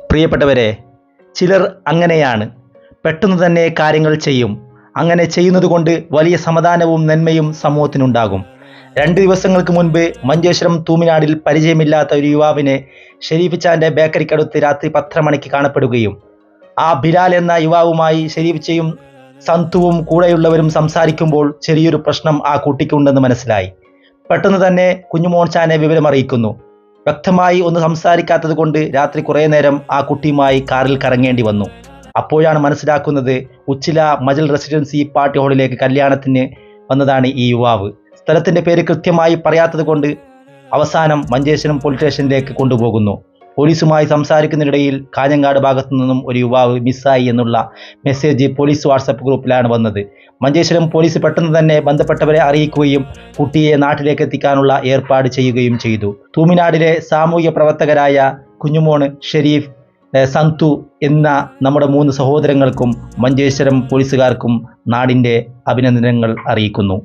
പ്രിയപ്പെട്ടവരെ, ചിലർ അങ്ങനെയാണ്. പെട്ടെന്ന് തന്നെ കാര്യങ്ങൾ ചെയ്യും. അങ്ങനെ ചെയ്യുന്നതുകൊണ്ട് വലിയ സമാധാനവും നന്മയും സമൂഹത്തിനുണ്ടാകും. 2 ദിവസങ്ങൾക്ക് മുൻപ് മഞ്ചേശ്വരം തൂമിനാടിൽ പരിചയമില്ലാത്ത ഒരു യുവാവിനെ ഷെരീഫ് ചാന്റെ ബേക്കറിക്കടുത്ത് രാത്രി 10:30 മണിക്ക് കാണപ്പെടുകയും ആ ബിലാൽ എന്ന യുവാവുമായി ഷെരീഫ്ച്ചയും സന്തുവും കൂടെയുള്ളവരും സംസാരിക്കുമ്പോൾ ചെറിയൊരു പ്രശ്നം ആ കുട്ടിക്കുണ്ടെന്ന് മനസ്സിലായി. പെട്ടെന്ന് തന്നെ കുഞ്ഞുമോൻ ചാനെ വിവരമറിയിക്കുന്നു. വ്യക്തമായി ഒന്ന് സംസാരിക്കാത്തത് കൊണ്ട് രാത്രി കുറേ നേരം ആ കുട്ടിയുമായി കാറിൽ കറങ്ങേണ്ടി വന്നു. അപ്പോഴാണ് മനസ്സിലാക്കുന്നത് ഉച്ചില മജൽ റെസിഡൻസി പാർട്ടി ഹാളിലേക്ക് കല്യാണത്തിന് വന്നതാണ് ഈ യുവാവ്. സ്ഥലത്തിൻ്റെ പേര് കൃത്യമായി പറയാത്തത് കൊണ്ട് അവസാനം മഞ്ചേശ്വരം പോലീസ് സ്റ്റേഷനിലേക്ക് കൊണ്ടുപോകുന്നു. പോലീസുമായി സംസാരിക്കുന്നതിനിടയിൽ കാഞ്ഞങ്ങാട് ഭാഗത്തു നിന്നും ഒരു യുവാവ് മിസ്സായി എന്നുള്ള മെസ്സേജ് പോലീസ് വാട്സപ്പ് ഗ്രൂപ്പിലാണ് വന്നത്. മഞ്ചേശ്വരം പോലീസ് പെട്ടെന്ന് തന്നെ ബന്ധപ്പെട്ടവരെ അറിയിക്കുകയും കുട്ടിയെ നാട്ടിലേക്ക് എത്തിക്കാനുള്ള ഏർപ്പാട് ചെയ്യുകയും ചെയ്തു. തൂമിനാടിലെ സാമൂഹ്യ പ്രവർത്തകരായ കുഞ്ഞുമോൻ, ഷെരീഫ്, സന്തു എന്ന നമ്മുടെ 3 സഹോദരങ്ങൾക്കും മഞ്ചേശ്വരം പോലീസുകാർക്കും നാടിൻ്റെ അഭിനന്ദനങ്ങൾ അറിയിക്കുന്നു.